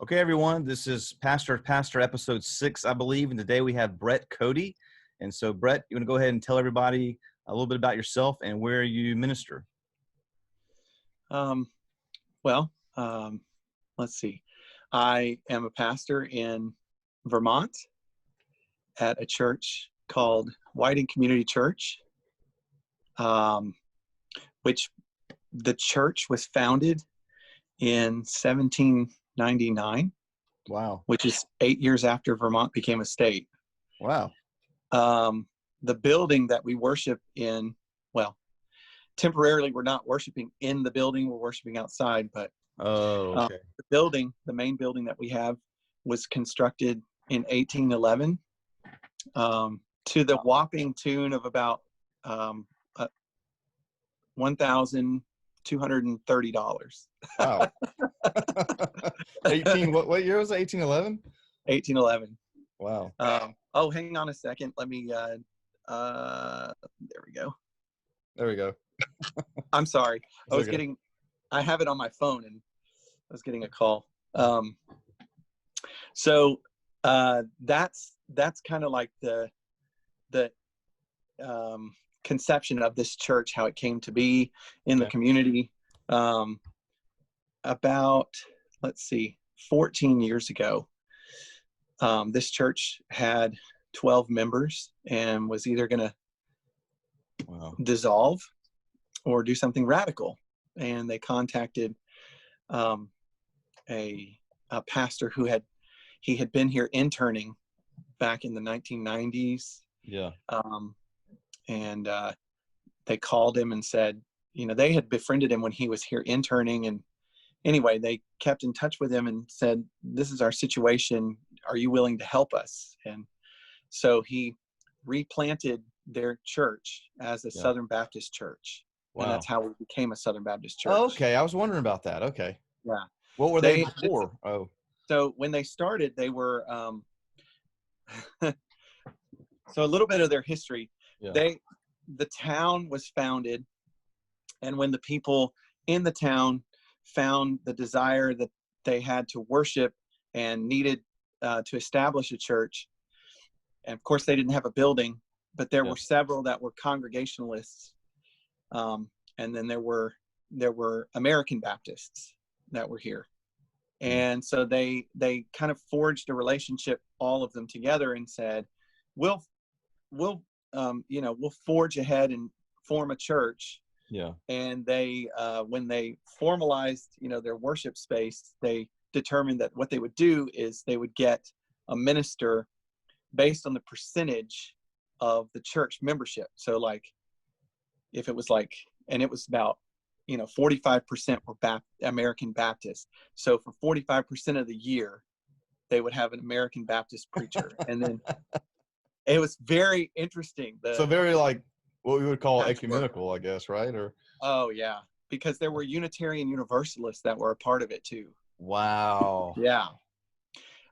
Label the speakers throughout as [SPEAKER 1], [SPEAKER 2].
[SPEAKER 1] Okay, everyone, this is Pastor episode 6, I believe, and today we have Brett Cody. And so, Brett, you want to go ahead and tell everybody a little bit about yourself and where you minister?
[SPEAKER 2] Um, well, let's see. I am a pastor in Vermont at a church called Whiting Community Church, which the church was founded in 1799.
[SPEAKER 1] Wow.
[SPEAKER 2] Which is 8 years after Vermont became a state.
[SPEAKER 1] Wow.
[SPEAKER 2] The building that we worship in, well, temporarily we're not worshiping in the building, we're worshiping outside, but
[SPEAKER 1] Okay.
[SPEAKER 2] the main building that we have was constructed in 1811 to the whopping tune of about $1,230.
[SPEAKER 1] Wow. 18, what year was it? 1811?
[SPEAKER 2] 1811.
[SPEAKER 1] Wow.
[SPEAKER 2] Oh, hang on a second. Let me, there we go.
[SPEAKER 1] There we go.
[SPEAKER 2] I'm sorry.
[SPEAKER 1] Okay.
[SPEAKER 2] I have it on my phone and I was getting a call. So that's kind of like the conception of this church, how it came to be in the community. About, let's see, 14 years ago, this church had 12 members and was either going to dissolve or do something radical. And they contacted a pastor who had been here interning back in the 1990s.
[SPEAKER 1] Yeah.
[SPEAKER 2] And they called him and said, they had befriended him when he was here interning. And anyway, they kept in touch with him and said, this is our situation. Are you willing to help us? And so he replanted their church as a Southern Baptist church. Wow. And that's how we became a Southern Baptist church.
[SPEAKER 1] Oh, okay. I was wondering about that. Okay.
[SPEAKER 2] Yeah.
[SPEAKER 1] What were they before?
[SPEAKER 2] So when they started, they were, so a little bit of their history. Yeah. The town was founded, and when the people in the town found the desire that they had to worship and needed to establish a church, and of course they didn't have a building, but there were several that were Congregationalists, and then there were American Baptists that were here, and so they kind of forged a relationship, all of them together, and said, we'll forge ahead and form a church.
[SPEAKER 1] Yeah.
[SPEAKER 2] And they, when they formalized, their worship space, they determined that what they would do is they would get a minister based on the percentage of the church membership. So like, if it was like, and it was about, 45% were American Baptists. So for 45% of the year, they would have an American Baptist preacher. And then it was very interesting.
[SPEAKER 1] So very like what we would call ecumenical, I guess, right? Or
[SPEAKER 2] oh yeah, because there were Unitarian Universalists that were a part of it too.
[SPEAKER 1] Wow.
[SPEAKER 2] Yeah,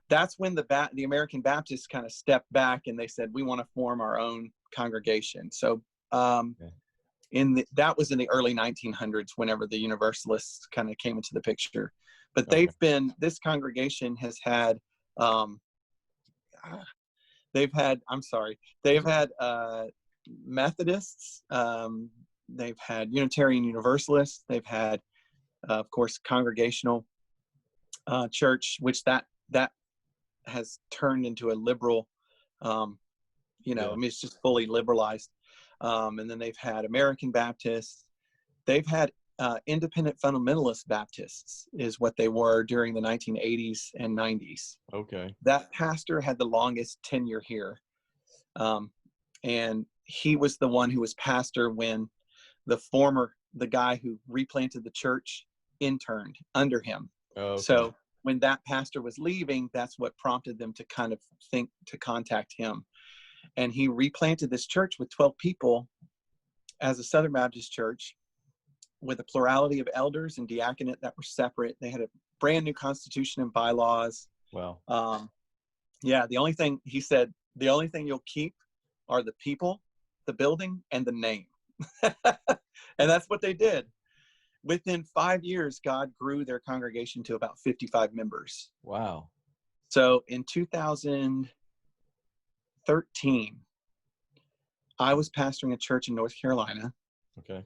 [SPEAKER 2] that's when the American Baptists kind of stepped back and they said, we want to form our own congregation. So that was in the early 1900s, whenever the Universalists kind of came into the picture. But they've congregation has had they've had Methodists, they've had Unitarian Universalists, they've had of course Congregational church, which that has turned into a liberal, it's just fully liberalized, and then they've had American Baptists, they've had independent fundamentalist Baptists is what they were during the 1980s and 90s.
[SPEAKER 1] Okay.
[SPEAKER 2] That pastor had the longest tenure here. And he was the one who was pastor when the guy who replanted the church interned under him.
[SPEAKER 1] Okay.
[SPEAKER 2] So when that pastor was leaving, that's what prompted them to kind of think to contact him. And he replanted this church with 12 people as a Southern Baptist church, with a plurality of elders and diaconate that were separate. They had a brand new constitution and bylaws.
[SPEAKER 1] Wow.
[SPEAKER 2] The only thing he said, the only thing you'll keep are the people, the building, and the name. And that's what they did. within 5 years, God grew their congregation to about 55 members.
[SPEAKER 1] Wow.
[SPEAKER 2] So in 2013, I was pastoring a church in North Carolina.
[SPEAKER 1] Okay.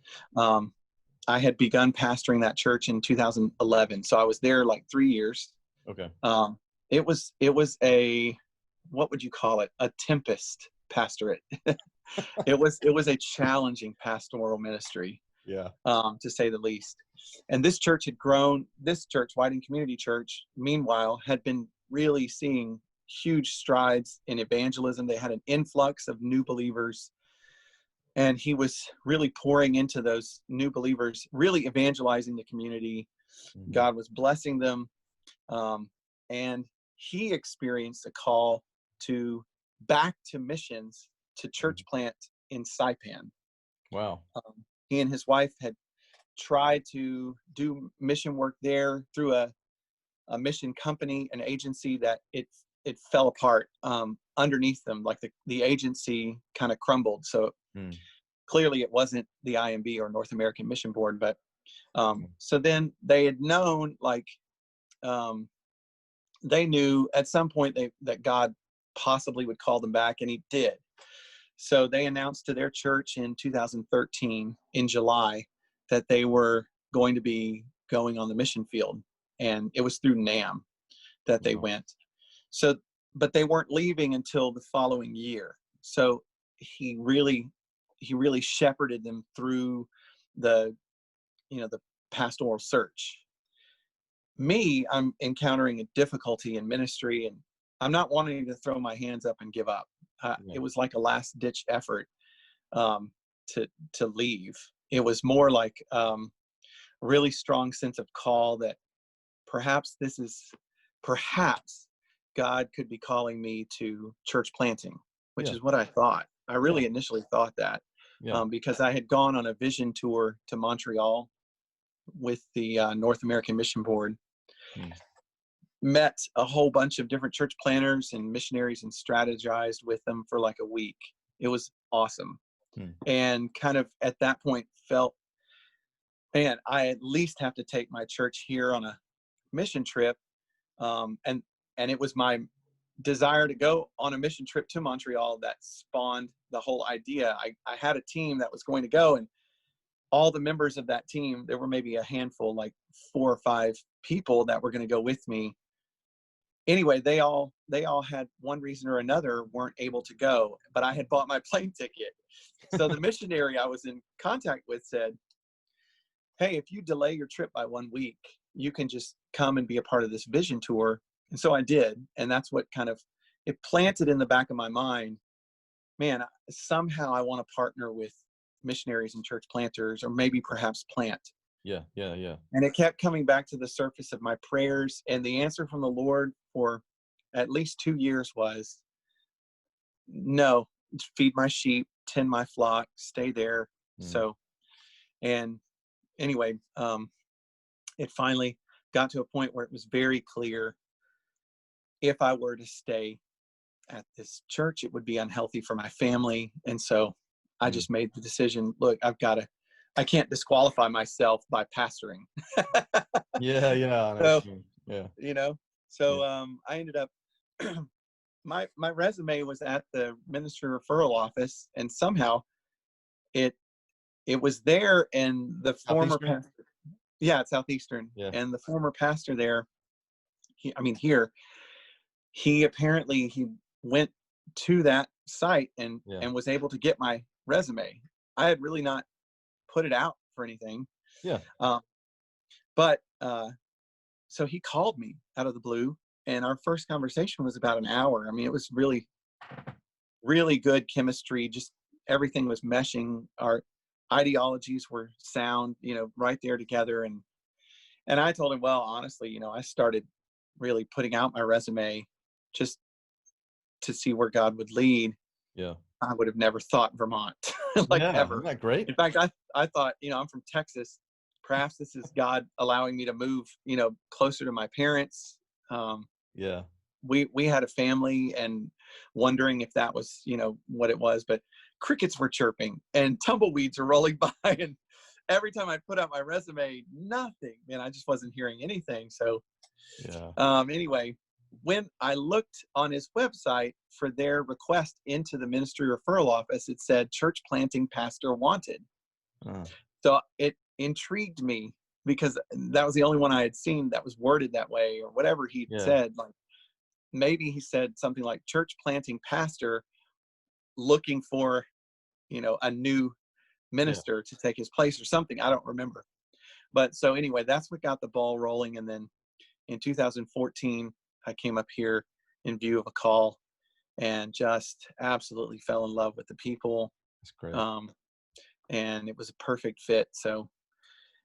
[SPEAKER 2] I had begun pastoring that church in 2011. So I was there like 3 years.
[SPEAKER 1] Okay.
[SPEAKER 2] It was a, what would you call it? A tempest pastorate. It was a challenging pastoral ministry.
[SPEAKER 1] Yeah.
[SPEAKER 2] To say the least. And this church had grown. This church, Whiting Community Church, meanwhile, had been really seeing huge strides in evangelism. They had an influx of new believers. And he was really pouring into those new believers, really evangelizing the community. Mm-hmm. God was blessing them. And he experienced a call back to missions, to church plant in Saipan.
[SPEAKER 1] Wow.
[SPEAKER 2] He and his wife had tried to do mission work there through a mission company, an agency, that it fell apart underneath them. Like the agency kind of crumbled. So clearly it wasn't the IMB or North American Mission Board, but so then they had known, like they knew at some point that God possibly would call them back, and he did. So they announced to their church in 2013, in July, that they were going to be going on the mission field. And it was through NAM that they went. So, but they weren't leaving until the following year. So he really shepherded them through the pastoral search. Me, I'm encountering a difficulty in ministry, and I'm not wanting to throw my hands up and give up. It was like a last ditch effort to leave. It was more like a really strong sense of call that perhaps God could be calling me to church planting, which is what I thought. I really initially thought that because I had gone on a vision tour to Montreal with the North American Mission Board. Met a whole bunch of different church planners and missionaries and strategized with them for like a week. It was awesome. And kind of at that point felt, man, I at least have to take my church here on a mission trip. And it was my desire to go on a mission trip to Montreal that spawned the whole idea. I had a team that was going to go, and all the members of that team, there were maybe a handful, like 4 or 5 people that were going to go with me. Anyway, they all had one reason or another weren't able to go, but I had bought my plane ticket. So the missionary I was in contact with said, hey, if you delay your trip by 1 week, you can just come and be a part of this vision tour. And so I did. And that's what kind of, it planted in the back of my mind, man, somehow I want to partner with missionaries and church planters, or maybe perhaps plant.
[SPEAKER 1] Yeah.
[SPEAKER 2] And it kept coming back to the surface of my prayers. And the answer from the Lord for at least 2 years was, no, feed my sheep, tend my flock, stay there. So, and anyway, it finally got to a point where it was very clear, if I were to stay at this church, it would be unhealthy for my family. And so I just made the decision, look, I can't disqualify myself by pastoring.
[SPEAKER 1] Yeah.
[SPEAKER 2] So, I ended up, my resume was at the ministry referral office, and somehow it was there, and the former pastor, at Southeastern, and the former pastor there, he went to that site and was able to get my resume. I had really not put it out for anything. But so he called me out of the blue, and our first conversation was about an hour. I mean, it was really, really good chemistry. Just everything was meshing. Our ideologies were sound, right there together. And I told him, well, honestly, I started really putting out my resume just to see where God would lead. I would have never thought Vermont, ever.
[SPEAKER 1] Isn't that great?
[SPEAKER 2] In fact, I thought, I'm from Texas. Perhaps this is God allowing me to move, closer to my parents. We had a family, and wondering if that was, what it was, but crickets were chirping and tumbleweeds were rolling by, every time I put out my resume, nothing, man. I just wasn't hearing anything. So anyway, when I looked on his website for their request into the ministry referral office, it said church planting pastor wanted. So it intrigued me because that was the only one I had seen that was worded that way, or whatever he said. Like, maybe he said something like church planting pastor looking for, a new minister to take his place or something. I don't remember. But so anyway, that's what got the ball rolling. And then in 2014, I came up here in view of a call and just absolutely fell in love with the people.
[SPEAKER 1] That's great.
[SPEAKER 2] And it was a perfect fit. So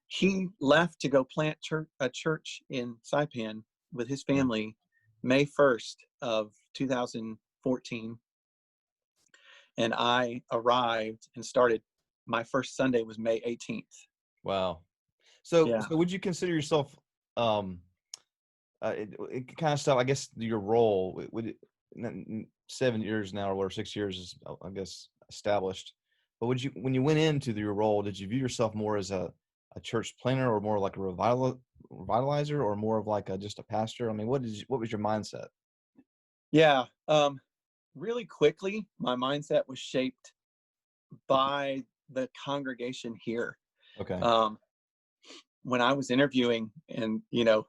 [SPEAKER 2] he left to go plant a church in Saipan with his family May 1st of 2014. And I arrived and started. My first Sunday was May 18th.
[SPEAKER 1] Wow. So would you consider yourself, it kind of stuff, I guess your role, 7 years now, or 6 years is, I guess, established. But when you went into your role, did you view yourself more as a church planner, or more like a revitalizer, or more of like just a pastor? I mean, what was your mindset?
[SPEAKER 2] Yeah. Really quickly, my mindset was shaped by the congregation here.
[SPEAKER 1] Okay.
[SPEAKER 2] When I was interviewing, and the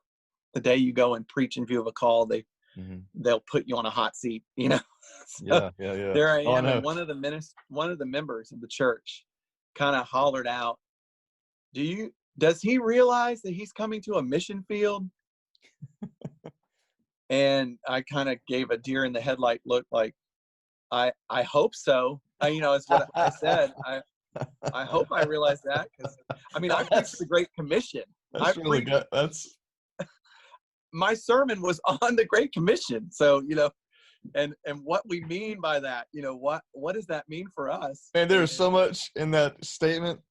[SPEAKER 2] day you go and preach in view of a call, they'll put you on a hot seat, So
[SPEAKER 1] yeah.
[SPEAKER 2] There I am, and one of the members of the church kind of hollered out, does he realize that he's coming to a mission field? And I kind of gave a deer in the headlight look, like, I hope so. Is what I said. I hope I realize that, because I preached the Great Commission.
[SPEAKER 1] That's really good.
[SPEAKER 2] My sermon was on the Great Commission. So, and what we mean by that, what does that mean for us?
[SPEAKER 1] And there's so much in that statement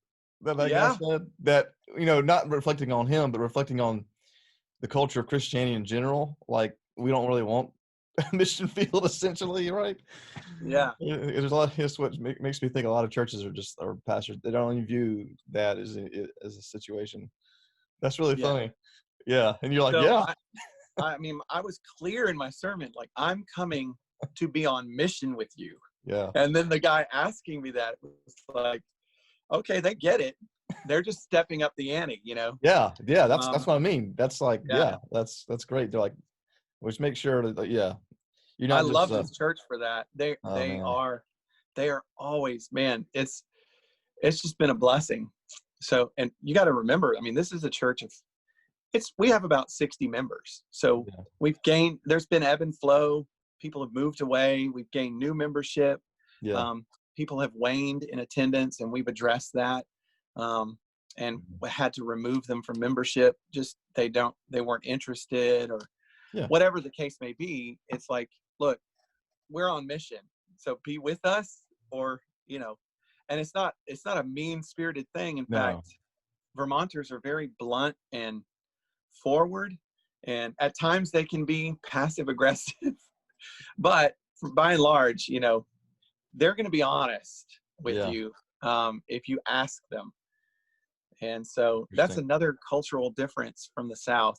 [SPEAKER 1] that guy said that, not reflecting on him, but reflecting on the culture of Christianity in general. Like, we don't really want a mission field, essentially, right?
[SPEAKER 2] Yeah.
[SPEAKER 1] There's a lot of this, what makes me think a lot of churches or pastors, they don't even view that as a situation. That's really funny. Yeah. And you're like,
[SPEAKER 2] so I was clear in my sermon, like, I'm coming to be on mission with you.
[SPEAKER 1] Yeah.
[SPEAKER 2] And then the guy asking me that was like, okay, they get it. They're just stepping up the ante,
[SPEAKER 1] Yeah. That's what I mean. That's like, that's great. They're like, let's make sure that, you're not.
[SPEAKER 2] I love this church for that. They are always, man, it's just been a blessing. So, and you got to remember, this is a church of, we have about 60 members. So there's been ebb and flow. People have moved away. We've gained new membership.
[SPEAKER 1] Yeah.
[SPEAKER 2] People have waned in attendance, and we've addressed that. And had to remove them from membership. Just, they weren't interested, or whatever the case may be. It's like, look, we're on mission. So be with us, or, and it's not a mean-spirited thing. In fact, Vermonters are very blunt and forward, and at times they can be passive aggressive, but by and large, they're going to be honest with you if you ask them. And so that's another cultural difference from the South.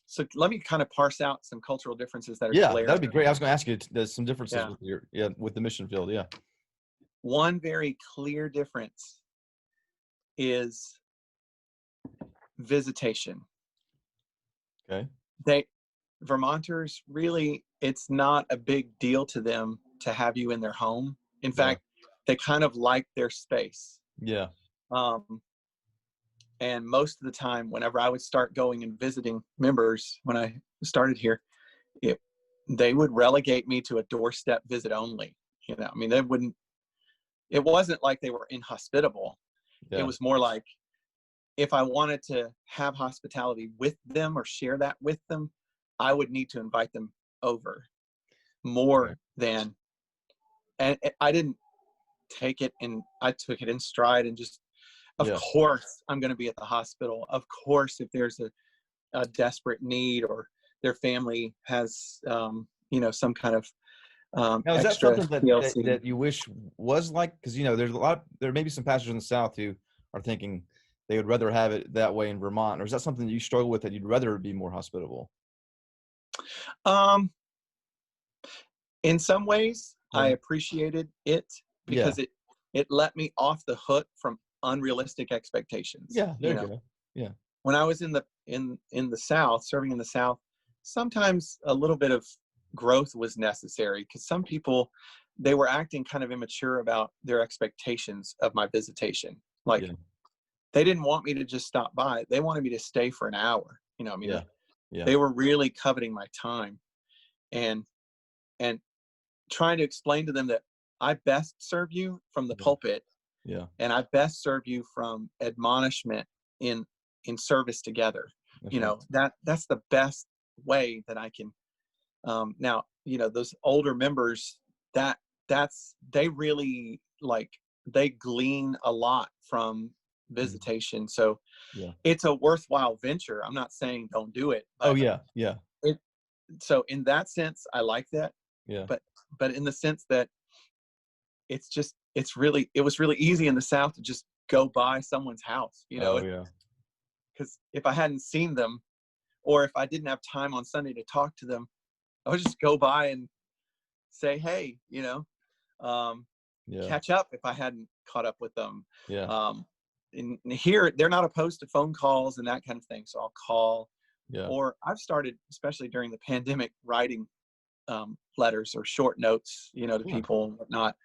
[SPEAKER 2] So let me kind of parse out some cultural differences that are glaring.
[SPEAKER 1] That'd be great. I was going to ask you, there's some differences with the mission field. Yeah.
[SPEAKER 2] One very clear difference is visitation.
[SPEAKER 1] Okay.
[SPEAKER 2] Vermonters, really, it's not a big deal to them to have you in their home. In fact, they kind of like their space.
[SPEAKER 1] Yeah.
[SPEAKER 2] And most of the time, whenever I would start going and visiting members, when I started here, they would relegate me to a doorstep visit only. They wouldn't, it wasn't like they were inhospitable. It was more like, if I wanted to have hospitality with them or share that with them, I would need to invite them over more than, and I didn't take it, and I took it in stride, and just, of course, I'm going to be at the hospital. Of course, if there's a desperate need, or their family has, some kind of
[SPEAKER 1] now, is that something that you wish was like? Because there may be some pastors in the South who are thinking they would rather have it that way in Vermont, or is that something that you struggle with, that you'd rather be more hospitable?
[SPEAKER 2] Um, in some ways, I
[SPEAKER 1] Yeah.
[SPEAKER 2] appreciated it
[SPEAKER 1] Yeah.
[SPEAKER 2] because it let me off the hook from unrealistic expectations.
[SPEAKER 1] Yeah. There you go. Yeah.
[SPEAKER 2] When I was in the South, serving in the South, sometimes a little bit of growth was necessary because some people, they were acting kind of immature about their expectations of my visitation. Like
[SPEAKER 1] Yeah.
[SPEAKER 2] they didn't want me to just stop by. They wanted me to stay for an hour. I mean,
[SPEAKER 1] Yeah. Yeah.
[SPEAKER 2] they were really coveting my time, and and trying to explain to them that I best serve you from the pulpit,
[SPEAKER 1] Yeah.
[SPEAKER 2] and I best serve you from admonishment in service together.
[SPEAKER 1] That's right.
[SPEAKER 2] That's the best way that I can. Now, those older members, they really, like, they glean a lot from visitation. So
[SPEAKER 1] Yeah.
[SPEAKER 2] it's a worthwhile venture. I'm not saying don't do it,
[SPEAKER 1] Oh
[SPEAKER 2] but
[SPEAKER 1] yeah. Yeah.
[SPEAKER 2] so in that sense, I like that.
[SPEAKER 1] Yeah.
[SPEAKER 2] But in the sense that it was really easy in the South to just go by someone's house,
[SPEAKER 1] Oh yeah.
[SPEAKER 2] because if I hadn't seen them, or if I didn't have time on Sunday to talk to them, I would just go by and say, hey,
[SPEAKER 1] Yeah.
[SPEAKER 2] catch up if I hadn't caught up with them.
[SPEAKER 1] Yeah.
[SPEAKER 2] And here, they're not opposed to phone calls and that kind of thing. So I'll call,
[SPEAKER 1] Yeah.
[SPEAKER 2] or I've started, especially during the pandemic, writing letters or short notes, to
[SPEAKER 1] Yeah.
[SPEAKER 2] people and whatnot.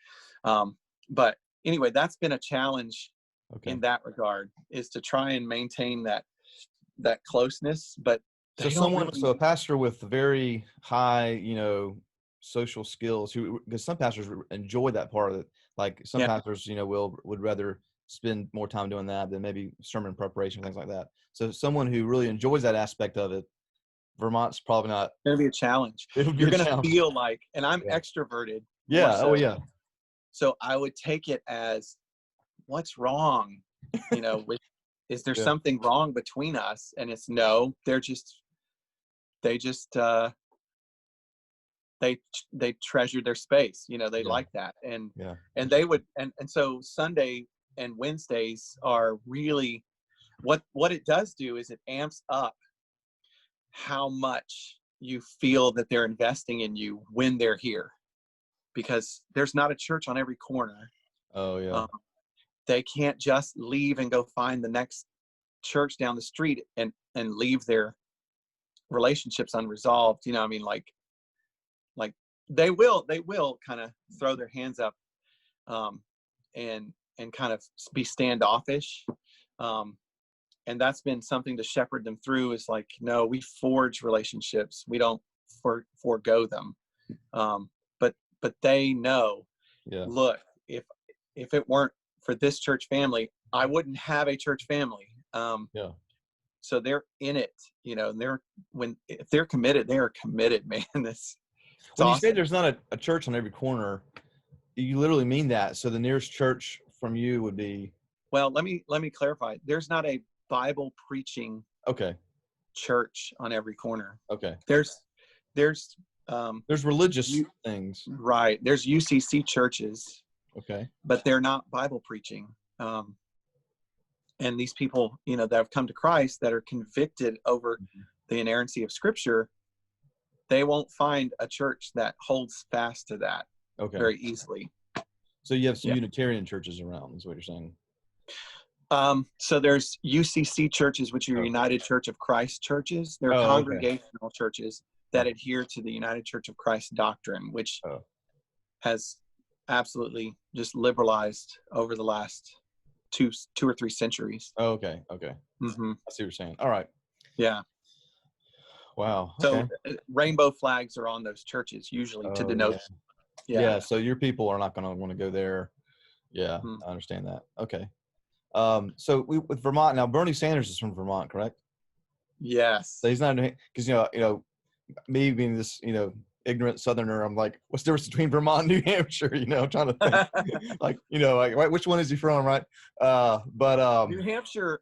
[SPEAKER 2] But anyway, that's been a challenge
[SPEAKER 1] Okay.
[SPEAKER 2] in that regard, is to try and maintain that closeness. But
[SPEAKER 1] So
[SPEAKER 2] they don't
[SPEAKER 1] so a
[SPEAKER 2] really.
[SPEAKER 1] pastor with very high, social skills, because some pastors enjoy that part of it. Like some
[SPEAKER 2] Yeah,
[SPEAKER 1] pastors, would rather spend more time doing that than maybe sermon preparation, things like that. So someone who really enjoys that aspect of it, Vermont's probably not.
[SPEAKER 2] going to be a challenge.
[SPEAKER 1] It would be
[SPEAKER 2] You're
[SPEAKER 1] a
[SPEAKER 2] going to
[SPEAKER 1] challenge.
[SPEAKER 2] feel like, and I'm
[SPEAKER 1] Yeah.
[SPEAKER 2] extroverted more
[SPEAKER 1] Yeah. Oh
[SPEAKER 2] so.
[SPEAKER 1] yeah.
[SPEAKER 2] So I would take it as, what's wrong? With, is there
[SPEAKER 1] Yeah.
[SPEAKER 2] something wrong between us? And it's no, they just they treasure their space. They
[SPEAKER 1] Yeah.
[SPEAKER 2] like that. And
[SPEAKER 1] Yeah.
[SPEAKER 2] they would, and so Sunday and Wednesdays are really, what it does do is it amps up how much you feel that they're investing in you when they're here, because there's not a church on every corner.
[SPEAKER 1] Oh yeah.
[SPEAKER 2] Um, they can't just leave and go find the next church down the street and leave their relationships unresolved. I mean, like they will kind of throw their hands up, and kind of be standoffish. And that's been something to shepherd them through, is like, no, we forge relationships. We don't forego them. But they know,
[SPEAKER 1] Yeah.
[SPEAKER 2] look, if it weren't for this church family, I wouldn't have a church family.
[SPEAKER 1] Yeah.
[SPEAKER 2] So they're in it, and if they're committed, they are committed, man. It's
[SPEAKER 1] When you say
[SPEAKER 2] awesome.
[SPEAKER 1] there's not a church on every corner, you literally mean that. So the nearest church from you would be.
[SPEAKER 2] Well, let me clarify. There's not a Bible preaching
[SPEAKER 1] Okay.
[SPEAKER 2] church on every corner.
[SPEAKER 1] Okay.
[SPEAKER 2] There's
[SPEAKER 1] There's religious
[SPEAKER 2] you,
[SPEAKER 1] things.
[SPEAKER 2] right. There's UCC churches,
[SPEAKER 1] Okay.
[SPEAKER 2] but they're not Bible preaching. And these people, that have come to Christ, that are convicted over the inerrancy of Scripture, they won't find a church that holds fast to that very easily.
[SPEAKER 1] So you have some Unitarian churches around, is what you're saying?
[SPEAKER 2] So there's UCC churches, which are United Church of Christ churches. They're congregational churches that adhere to the United Church of Christ doctrine, which has absolutely just liberalized over the last two or three centuries.
[SPEAKER 1] Oh, okay.
[SPEAKER 2] Mm-hmm.
[SPEAKER 1] I see what you're saying. All right.
[SPEAKER 2] Yeah.
[SPEAKER 1] Wow.
[SPEAKER 2] So rainbow flags are on those churches usually to denote.
[SPEAKER 1] Yeah. So your people are not going to want to go there. Yeah. I understand that. Okay. So with Vermont now, Bernie Sanders is from Vermont, correct?
[SPEAKER 2] Yes.
[SPEAKER 1] So he's not, because me being this ignorant Southerner, I'm like, what's the difference between Vermont and New Hampshire? Trying to think, like which one is he from, right? But
[SPEAKER 2] New Hampshire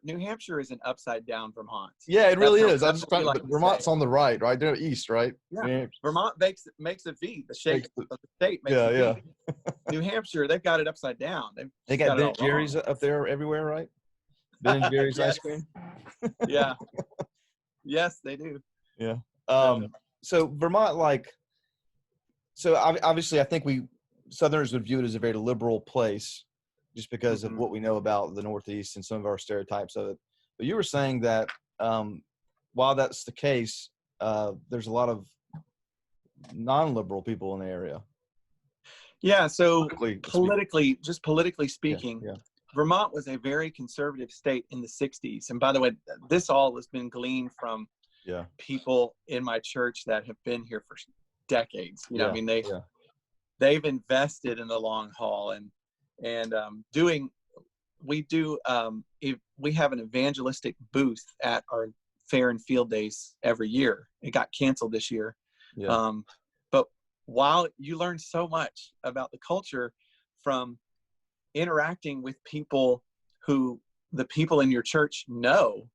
[SPEAKER 2] is an upside down Vermont.
[SPEAKER 1] Yeah, it really is. I just
[SPEAKER 2] like
[SPEAKER 1] Vermont's on the right? They're east, right?
[SPEAKER 2] Yeah. Vermont makes a V. The shape of the state makes a V. New Hampshire, they've got it upside down.
[SPEAKER 1] They got Ben Jerry's up there everywhere, right? Ben and Jerry's
[SPEAKER 2] Yes.
[SPEAKER 1] ice cream.
[SPEAKER 2] Yeah. Yes, they do.
[SPEAKER 1] Yeah.
[SPEAKER 2] Yeah.
[SPEAKER 1] So Vermont, like, so obviously, I think Southerners would view it as a very liberal place, just because of
[SPEAKER 2] Mhm.
[SPEAKER 1] what we know about the Northeast and some of our stereotypes of it. But you were saying that while that's the case, there's a lot of non-liberal people in the area.
[SPEAKER 2] Yeah. So
[SPEAKER 1] Politically
[SPEAKER 2] politically
[SPEAKER 1] yeah,
[SPEAKER 2] speaking,
[SPEAKER 1] yeah,
[SPEAKER 2] Vermont was a very conservative state in the 60s. And by the way, this all has been gleaned from
[SPEAKER 1] yeah,
[SPEAKER 2] people in my church that have been here for decades. You know, I
[SPEAKER 1] yeah,
[SPEAKER 2] mean,
[SPEAKER 1] yeah.
[SPEAKER 2] they've invested in the long haul and we have an evangelistic booth at our fair and field days every year. It got canceled this year.
[SPEAKER 1] Yeah.
[SPEAKER 2] But while you learn so much about the culture from interacting with people who the people in your church know,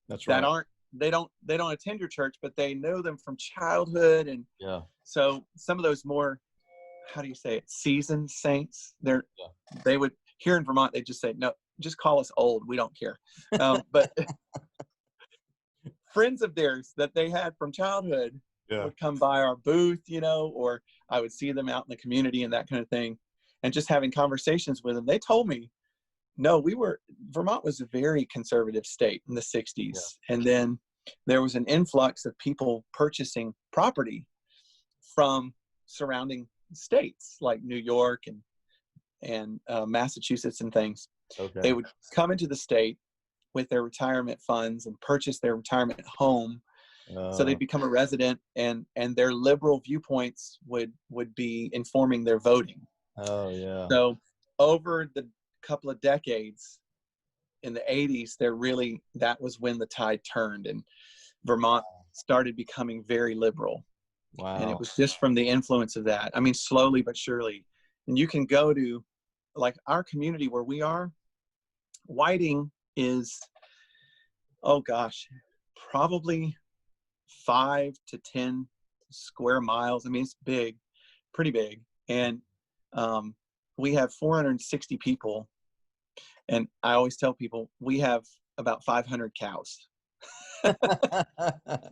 [SPEAKER 1] That's
[SPEAKER 2] that
[SPEAKER 1] right.
[SPEAKER 2] they don't attend your church, but they know them from childhood. And
[SPEAKER 1] Yeah.
[SPEAKER 2] so some of those more, how do you say it, seasoned saints, they would, here in Vermont, they just say, no, just call us old, we don't care. But friends of theirs that they had from childhood would come by our booth, you know, or I would see them out in the community and that kind of thing, and just having conversations with them. They told me, no, Vermont was a very conservative state in the 60s.
[SPEAKER 1] Yeah.
[SPEAKER 2] And then there was an influx of people purchasing property from surrounding states like New York and Massachusetts and things.
[SPEAKER 1] Okay.
[SPEAKER 2] They would come into the state with their retirement funds and purchase their retirement home. So they'd become a resident, and their liberal viewpoints would be informing their voting.
[SPEAKER 1] Oh yeah.
[SPEAKER 2] So over the couple of decades in the 80s, that was when the tide turned and Vermont started becoming very liberal.
[SPEAKER 1] Wow.
[SPEAKER 2] And it was just from the influence of that. I mean, slowly but surely. And you can go to, like, our community where we are, Whiting is, oh gosh, probably 5 to 10 square miles. I mean, it's big, pretty big. And we have 460 people. And I always tell people we have about 500 cows. So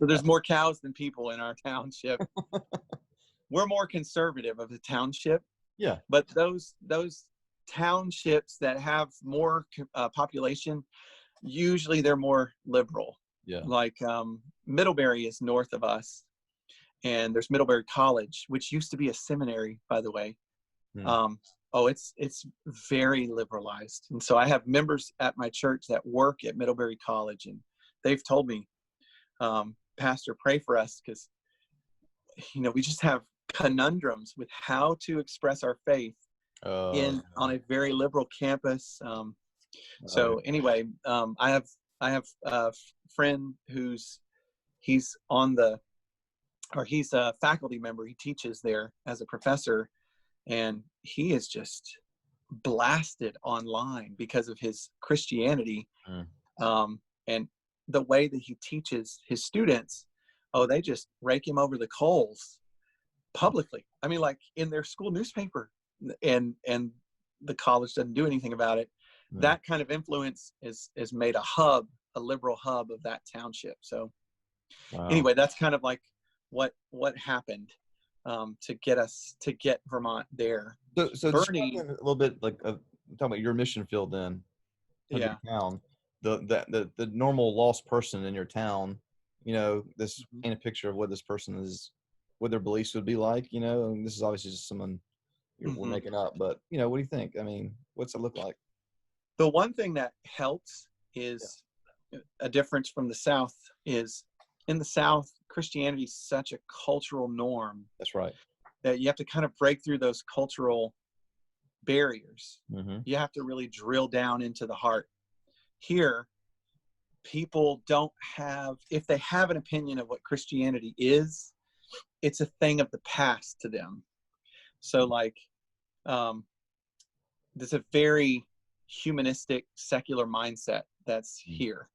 [SPEAKER 2] there's more cows than people in our township. We're more conservative of the township.
[SPEAKER 1] Yeah.
[SPEAKER 2] But those townships that have more population, usually they're more liberal.
[SPEAKER 1] Yeah.
[SPEAKER 2] Like Middlebury is north of us, and there's Middlebury College, which used to be a seminary, by the way. It's very liberalized. And so I have members at my church that work at Middlebury College, and they've told me, Pastor, pray for us, because, you know, we just have conundrums with how to express our faith on a very liberal campus. So anyway, I have a friend he's a faculty member. He teaches there as a professor, and he is just blasted online because of his Christianity. And the way that he teaches his students, they just rake him over the coals publicly. I mean, like in their school newspaper, and the college doesn't do anything about it. That kind of influence is made a liberal hub of that township. So anyway, that's kind of like what happened to get Vermont there.
[SPEAKER 1] So
[SPEAKER 2] Bernie,
[SPEAKER 1] a little bit, like talking about your mission field then.
[SPEAKER 2] Yeah.
[SPEAKER 1] Your town, the normal lost person in your town, you know, this paint a picture of what this person is, what their beliefs would be like, you know, and this is obviously just someone we're making up, but you know, what do you think? I mean, what's it look like?
[SPEAKER 2] The one thing that helps is a difference from the South is, in the South, Christianity is such a cultural norm.
[SPEAKER 1] That's right.
[SPEAKER 2] That you have to kind of break through those cultural barriers. You have to really drill down into the heart. Here, people don't have, if they have an opinion of what Christianity is, it's a thing of the past to them. So like, there's a very humanistic, secular mindset that's here.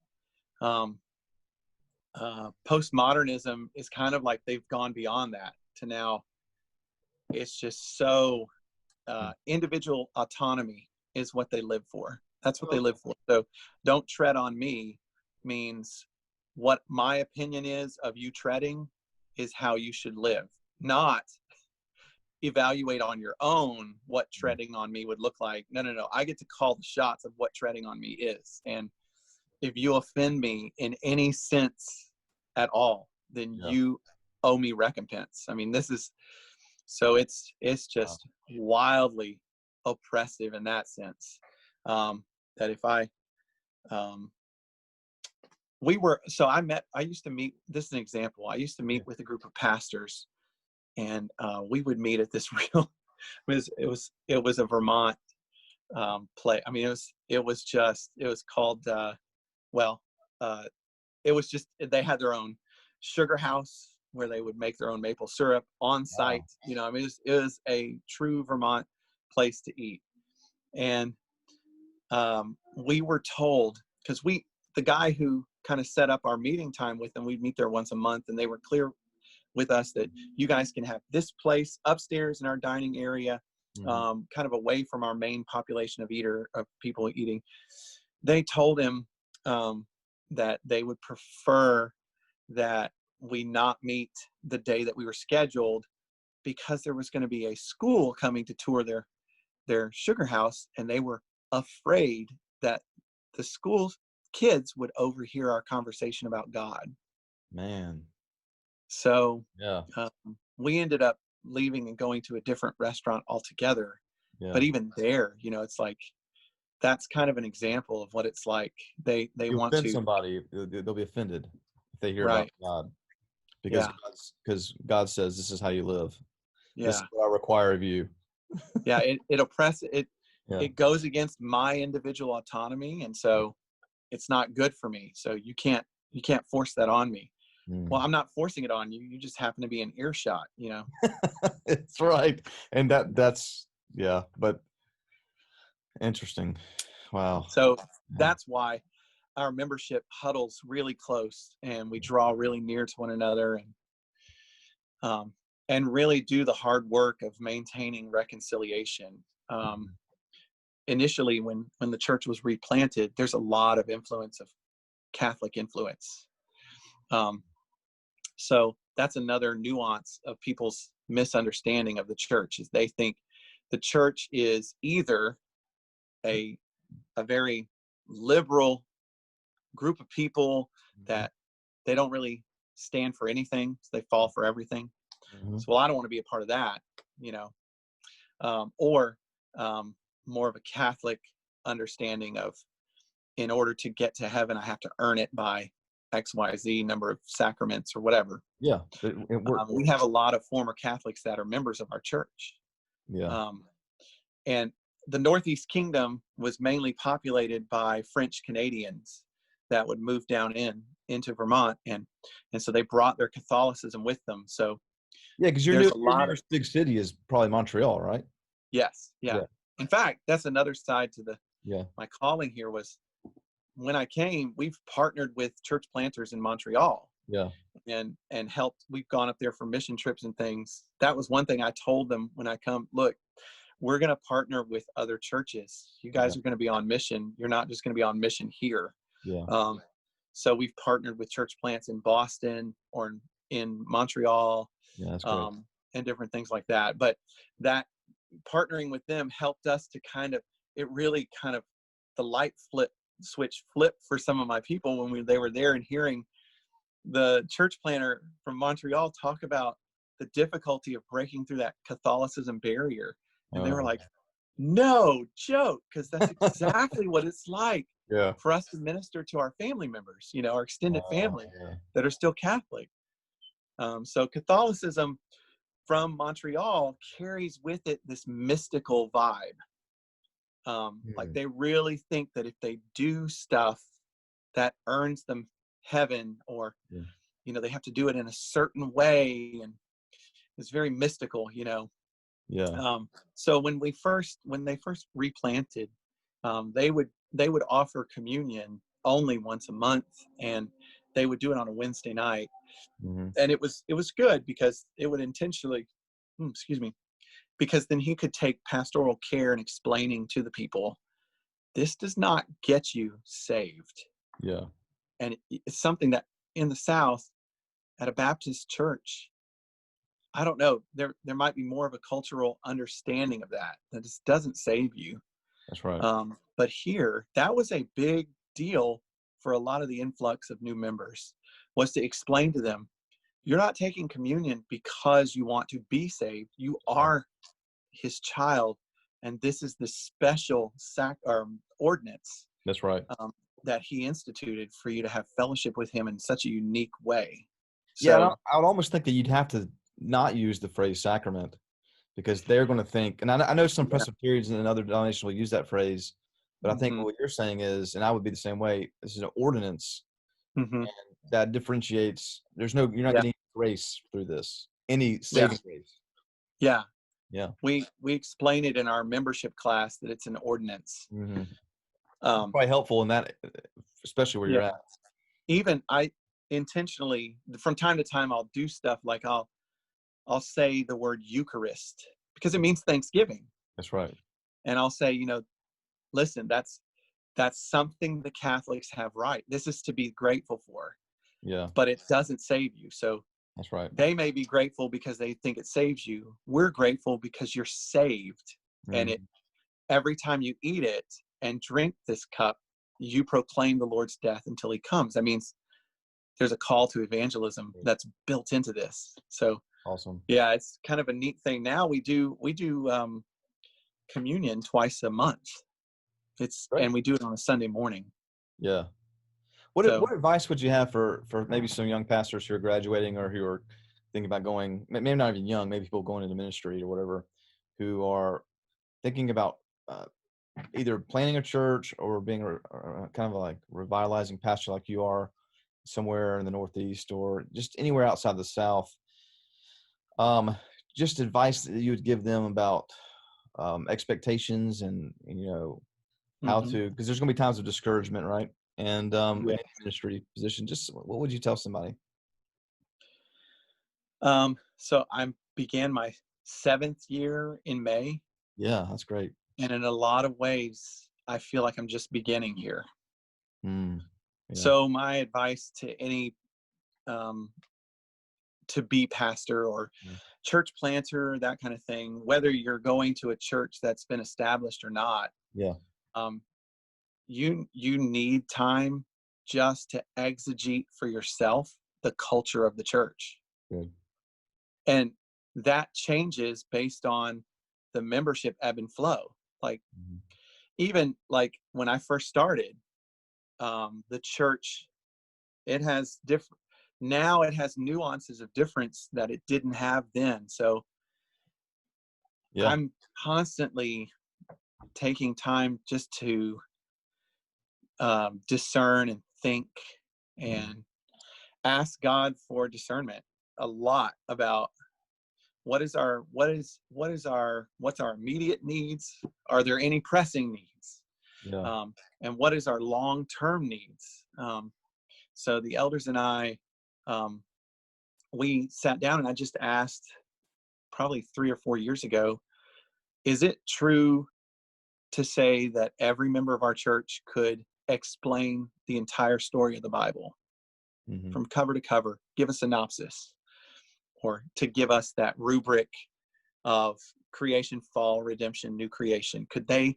[SPEAKER 2] Postmodernism is kind of like they've gone beyond that to now. It's just so individual autonomy is what they live for. That's what they live for. So don't tread on me means what my opinion is of you treading is how you should live, not evaluate on your own what treading on me would look like. No. I get to call the shots of what treading on me is. And if you offend me in any sense at all, then you owe me recompense. I mean, so it's just wildly oppressive in that sense. That if I, I used to meet, this is an example. I used to meet with a group of pastors, and we would meet at this real, it was a Vermont play. I mean, it was called, it was just, they had their own sugar house where they would make their own maple syrup on site. Wow. I mean, it was a true Vermont place to eat. And we were told, because the guy who kind of set up our meeting time with them, we'd meet there once a month, and they were clear with us that you guys can have this place upstairs in our dining area, kind of away from our main population of people eating. They told him that they would prefer that we not meet the day that we were scheduled, because there was going to be a school coming to tour their sugar house, and they were afraid that the school kids would overhear our conversation about God.
[SPEAKER 1] Man.
[SPEAKER 2] So we ended up leaving and going to a different restaurant altogether. Yeah. But even there, it's like, that's kind of an example of what it's like. They want to offend
[SPEAKER 1] somebody, they'll be offended if they hear about God, because God says this is how you live. Yeah. This is what I require of you.
[SPEAKER 2] Yeah, it oppresses it. Yeah. It goes against my individual autonomy, and so it's not good for me. So you can't force that on me. Well, I'm not forcing it on you. You just happen to be in earshot,
[SPEAKER 1] It's right. And that's but interesting. Wow.
[SPEAKER 2] So that's why our membership huddles really close, and we draw really near to one another, and really do the hard work of maintaining reconciliation. Initially, when the church was replanted, there's a lot of influence of Catholic influence. So that's another nuance of people's misunderstanding of the church, is they think the church is either a very liberal group of people that they don't really stand for anything, so they fall for everything. So, well, I don't want to be a part of that, or more of a Catholic understanding of, in order to get to heaven, I have to earn it by XYZ number of sacraments or whatever.
[SPEAKER 1] Yeah.
[SPEAKER 2] We have a lot of former Catholics that are members of our church.
[SPEAKER 1] Yeah.
[SPEAKER 2] And the Northeast Kingdom was mainly populated by French Canadians that would move down into Vermont. And so they brought their Catholicism with them. So
[SPEAKER 1] because your nearest big city is probably Montreal, right?
[SPEAKER 2] Yes. Yeah. In fact, that's another side to my calling here was, when I came, we've partnered with church planters in Montreal.
[SPEAKER 1] Yeah.
[SPEAKER 2] And helped. We've gone up there for mission trips and things. That was one thing I told them when I come, look, we're going to partner with other churches. You guys are going to be on mission. You're not just going to be on mission here.
[SPEAKER 1] Yeah.
[SPEAKER 2] So we've partnered with church plants in Boston or in Montreal,
[SPEAKER 1] that's great.
[SPEAKER 2] And different things like that. But that partnering with them helped us to the light switch flip for some of my people when they were there, and hearing the church planter from Montreal talk about the difficulty of breaking through that Catholicism barrier. And they were like, no joke, because that's exactly what it's like for us to minister to our family members, our extended family that are still Catholic. So Catholicism from Montreal carries with it this mystical vibe. Like they really think that if they do stuff that earns them heaven, or they have to do it in a certain way, and it's very mystical. So when they first replanted, they would offer communion only once a month, and they would do it on a Wednesday night. And it was good, because it would intentionally because then he could take pastoral care in explaining to the people this does not get you saved.
[SPEAKER 1] Yeah.
[SPEAKER 2] And it's something that in the South at a Baptist church, I don't know, there might be more of a cultural understanding of that this doesn't save you.
[SPEAKER 1] That's right.
[SPEAKER 2] But here, that was a big deal for a lot of the influx of new members, was to explain to them, you're not taking communion because you want to be saved. You are his child, and this is the special ordinance.
[SPEAKER 1] That's right.
[SPEAKER 2] That he instituted for you to have fellowship with him in such a unique way.
[SPEAKER 1] So, yeah, I would almost think that you'd have to not use the phrase sacrament, because they're going to think, and I know some Presbyterians and other denominations will use that phrase, but I think what you're saying is, and I would be the same way, this is an ordinance, and that differentiates. You're not getting grace through this, any saving grace.
[SPEAKER 2] Yeah.
[SPEAKER 1] Yeah.
[SPEAKER 2] We explain it in our membership class that it's an ordinance.
[SPEAKER 1] Probably helpful in that, especially where you're at.
[SPEAKER 2] Even I intentionally, from time to time, I'll do stuff like I'll say the word Eucharist because it means Thanksgiving.
[SPEAKER 1] That's right.
[SPEAKER 2] And I'll say, listen, that's something the Catholics have right. This is to be grateful for.
[SPEAKER 1] Yeah.
[SPEAKER 2] But it doesn't save you. So
[SPEAKER 1] that's right.
[SPEAKER 2] They may be grateful because they think it saves you. We're grateful because you're saved. And every time you eat it and drink this cup, you proclaim the Lord's death until he comes. That means there's a call to evangelism that's built into this. So
[SPEAKER 1] awesome.
[SPEAKER 2] Yeah, it's kind of a neat thing. Now we do communion twice a month. And we do it on a Sunday morning.
[SPEAKER 1] Yeah. What advice would you have for maybe some young pastors who are graduating or who are thinking about going, maybe not even young, maybe people going into ministry or whatever, who are thinking about either planning a church or being kind of like revitalizing pastor like you are somewhere in the Northeast or just anywhere outside the South? Just advice that you would give them about expectations and how to, because there's going to be times of discouragement, right? And in any ministry position, just what would you tell somebody?
[SPEAKER 2] So I began my 7th year in May.
[SPEAKER 1] Yeah, that's great.
[SPEAKER 2] And in a lot of ways, I feel like I'm just beginning here.
[SPEAKER 1] Yeah.
[SPEAKER 2] So my advice to any to be pastor or church planter, that kind of thing, whether you're going to a church that's been established or not, you need time just to exegete for yourself the culture of the church.
[SPEAKER 1] Good.
[SPEAKER 2] And that changes based on the membership ebb and flow. Like even like when I first started, the church, it has nuances of difference that it didn't have then. So I'm constantly taking time just to discern and think and ask God for discernment a lot about what's our immediate needs? Are there any pressing needs? And what is our long-term needs? So the elders and I, we sat down and I just asked probably 3 or 4 years ago, is it true to say that every member of our church could explain the entire story of the Bible from cover to cover, give a synopsis, or to give us that rubric of creation, fall, redemption, new creation? Could they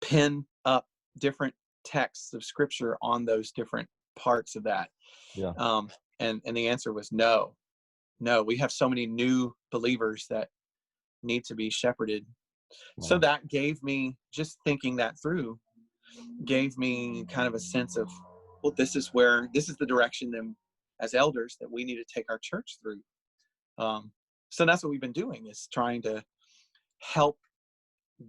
[SPEAKER 2] pin up different texts of scripture on those different parts of that? And the answer was no. We have so many new believers that need to be shepherded. So that gave me, just thinking that through, gave me kind of a sense of, well, this is the direction then as elders that we need to take our church through. So that's what we've been doing, is trying to help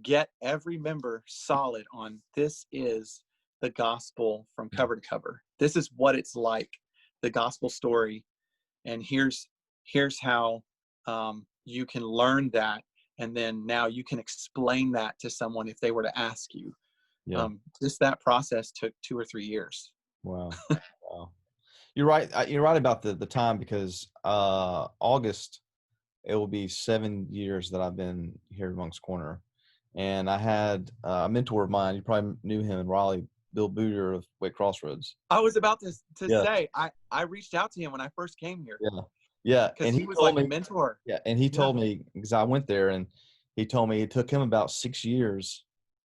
[SPEAKER 2] get every member solid on, this is the gospel from cover to cover. This is what it's like, the gospel story. And here's how you can learn that. And then now you can explain that to someone if they were to ask you. Just that process took 2 or 3 years.
[SPEAKER 1] Wow. Wow. You're right. You're right about the time, because August, it will be 7 years that I've been here at Moncks Corner. and I had a mentor of mine. You probably knew him in Raleigh, Bill Booter of Wake Crossroads.
[SPEAKER 2] I was about to
[SPEAKER 1] Yeah,
[SPEAKER 2] say, I reached out to him when I first came here
[SPEAKER 1] yeah, yeah.
[SPEAKER 2] because
[SPEAKER 1] And
[SPEAKER 2] he
[SPEAKER 1] he
[SPEAKER 2] was
[SPEAKER 1] told
[SPEAKER 2] like a
[SPEAKER 1] me,
[SPEAKER 2] mentor.
[SPEAKER 1] yeah, and he
[SPEAKER 2] Yeah.
[SPEAKER 1] told me because I went there, and he told me it took him about 6 years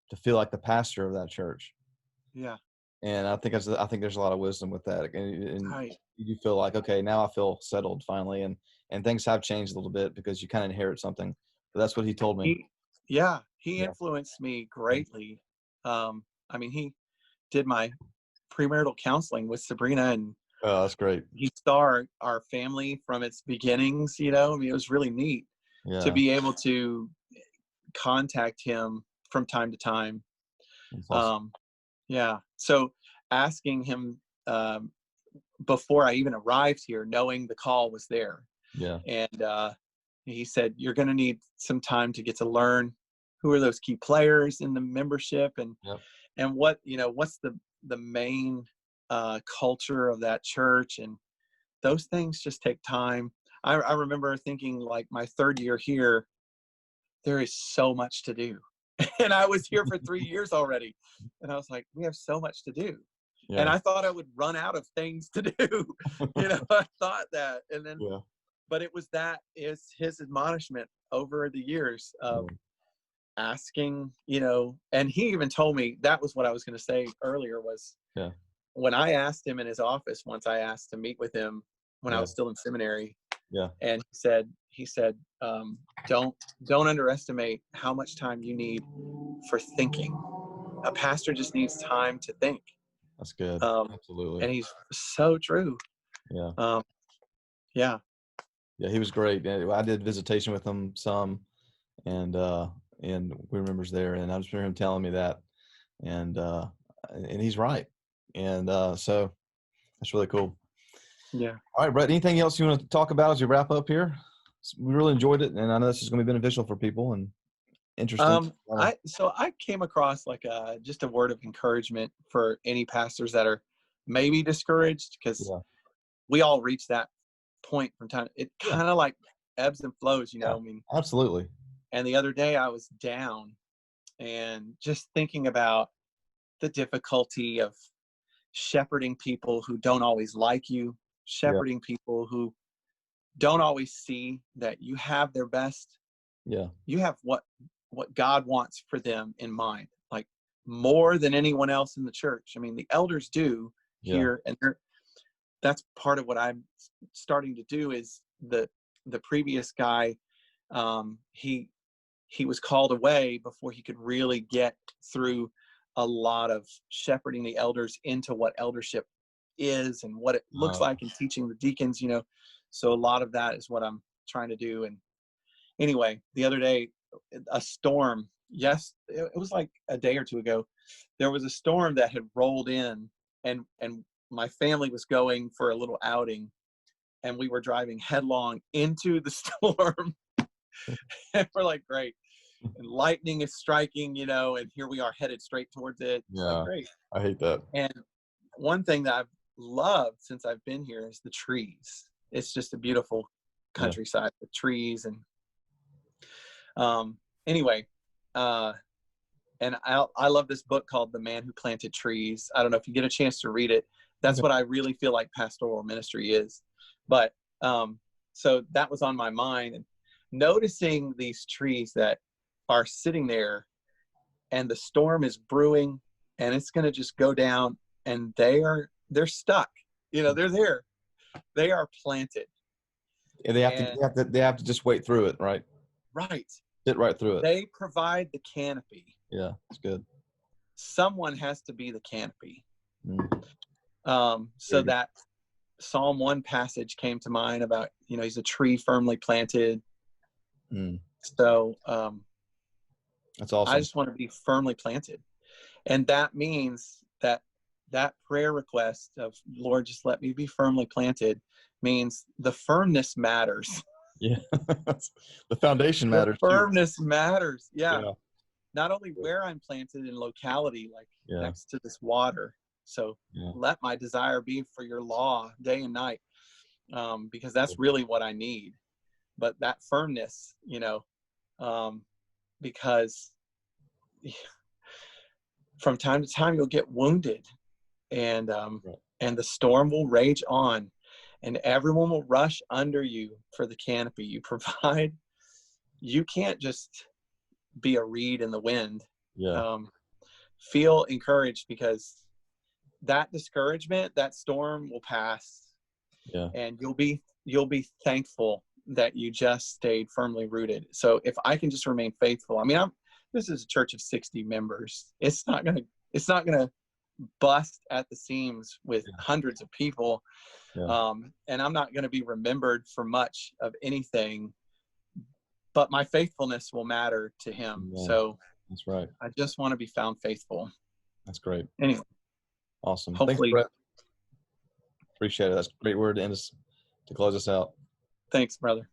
[SPEAKER 1] to feel like the pastor of that church.
[SPEAKER 2] Yeah.
[SPEAKER 1] And I think there's a lot of wisdom with that, and
[SPEAKER 2] Right.
[SPEAKER 1] you feel like, okay, now I feel settled finally, and things have changed a little bit because you kind of inherit something. But that's what he told me.
[SPEAKER 2] He
[SPEAKER 1] Yeah.
[SPEAKER 2] influenced me greatly. I mean, he did my premarital counseling with Sabrina, and
[SPEAKER 1] Oh, that's great.
[SPEAKER 2] he saw our family from its beginnings. I mean, it was really neat to
[SPEAKER 1] Yeah,
[SPEAKER 2] be able to contact him from time to time.
[SPEAKER 1] that's awesome.
[SPEAKER 2] Um, yeah. So asking him before I even arrived here, knowing the call was there,
[SPEAKER 1] Yeah,
[SPEAKER 2] and he said, "You're going to need some time to get to learn who are those key players in the membership,
[SPEAKER 1] yep,
[SPEAKER 2] and what's the main culture of that church, and those things just take time." I remember thinking, like, my third year here, there is so much to do. And I was here for 3 years already. And I was like, we have so much to do. And
[SPEAKER 1] yeah,
[SPEAKER 2] I thought I would run out of things to do. I thought that. And then,
[SPEAKER 1] yeah,
[SPEAKER 2] but it was that is his admonishment over the years
[SPEAKER 1] yeah,
[SPEAKER 2] of asking, and he even told me that was what I was going to say earlier was
[SPEAKER 1] yeah,
[SPEAKER 2] when I asked him in his office, once I asked to meet with him when I
[SPEAKER 1] yeah,
[SPEAKER 2] was still in seminary,
[SPEAKER 1] yeah.
[SPEAKER 2] and he said, don't underestimate how much time you need for thinking. A pastor just needs time to think.
[SPEAKER 1] That's good. Absolutely.
[SPEAKER 2] And he's so true.
[SPEAKER 1] Yeah,
[SPEAKER 2] Um, yeah.
[SPEAKER 1] yeah. He was great. Yeah, I did visitation with him some, and we remembers there, and I just remember him telling me that, and he's right, and so that's really cool.
[SPEAKER 2] Yeah.
[SPEAKER 1] All right, Brett, anything else you want to talk about as we wrap up here? We really enjoyed it, and I know this is going to be beneficial for people and interesting.
[SPEAKER 2] I came across like just a word of encouragement for any pastors that are maybe discouraged, because
[SPEAKER 1] Yeah,
[SPEAKER 2] we all reach that point from time. It
[SPEAKER 1] yeah,
[SPEAKER 2] kind of like ebbs and flows,
[SPEAKER 1] yeah,
[SPEAKER 2] I mean,
[SPEAKER 1] absolutely.
[SPEAKER 2] and the other day I was down and just thinking about the difficulty of shepherding people who don't always like you,
[SPEAKER 1] Yeah,
[SPEAKER 2] shepherding people who don't always see that you have their best.
[SPEAKER 1] yeah,
[SPEAKER 2] You have what God wants for them in mind, like more than anyone else in the church. I mean, the elders do
[SPEAKER 1] yeah.
[SPEAKER 2] here, and that's part of what I'm starting to do. Is the previous guy, he was called away before he could really get through a lot of shepherding the elders into what eldership is and what it looks
[SPEAKER 1] Uh,
[SPEAKER 2] like, and teaching the deacons. So a lot of that is what I'm trying to do. And anyway, the other day, a storm, yes, it was like a day or two ago, there was a storm that had rolled in, and my family was going for a little outing, and we were driving headlong into the storm. And we're like, great. And lightning is striking, and here we are headed straight towards it. It's like,
[SPEAKER 1] yeah,
[SPEAKER 2] great.
[SPEAKER 1] I hate that.
[SPEAKER 2] And one thing that I've loved since I've been here is the trees. It's just a beautiful
[SPEAKER 1] Yeah,
[SPEAKER 2] countryside with trees. And anyway, uh, and I love this book called The Man Who Planted Trees. I don't know if you get a chance to read it. That's
[SPEAKER 1] okay.
[SPEAKER 2] what I really feel like pastoral ministry is. But so that was on my mind, and noticing these trees that are sitting there, and the storm is brewing, and it's going to just go down, and they're stuck. They're there. They are planted.
[SPEAKER 1] And
[SPEAKER 2] And
[SPEAKER 1] they have to just wait through it, right?
[SPEAKER 2] right,
[SPEAKER 1] Sit right through it.
[SPEAKER 2] they provide the canopy.
[SPEAKER 1] Yeah, it's good.
[SPEAKER 2] Someone has to be the canopy.
[SPEAKER 1] Mm,
[SPEAKER 2] So
[SPEAKER 1] very good.
[SPEAKER 2] that Psalm 1 passage came to mind about, he's a tree firmly planted.
[SPEAKER 1] Mm,
[SPEAKER 2] So
[SPEAKER 1] that's
[SPEAKER 2] I
[SPEAKER 1] awesome.
[SPEAKER 2] just want to be firmly planted. And that means that prayer request of, Lord, just let me be firmly planted, means the firmness matters.
[SPEAKER 1] Yeah, the foundation
[SPEAKER 2] The
[SPEAKER 1] matters too.
[SPEAKER 2] firmness matters. Yeah.
[SPEAKER 1] Yeah,
[SPEAKER 2] Not only where I'm planted in locality, like
[SPEAKER 1] yeah,
[SPEAKER 2] next to this water. So
[SPEAKER 1] yeah,
[SPEAKER 2] let my desire be for your law day and night, because that's really what I need. But that firmness, um, because from time to time you'll get wounded, and the storm will rage on, and everyone will rush under you for the canopy you provide. You can't just be a reed in the wind. Feel encouraged, because that discouragement, that storm will pass, and you'll be thankful that you just stayed firmly rooted. So if I can just remain faithful, I mean, this is a church of 60 members. It's not gonna bust at the seams with hundreds of people, and I'm not gonna be remembered for much of anything, but my faithfulness will matter to Him. So
[SPEAKER 1] that's right.
[SPEAKER 2] I just want to be found faithful.
[SPEAKER 1] That's great.
[SPEAKER 2] Anyway,
[SPEAKER 1] awesome.
[SPEAKER 2] Hopefully,
[SPEAKER 1] thanks, Brett. Appreciate it. That's a great word to close us out.
[SPEAKER 2] Thanks, brother.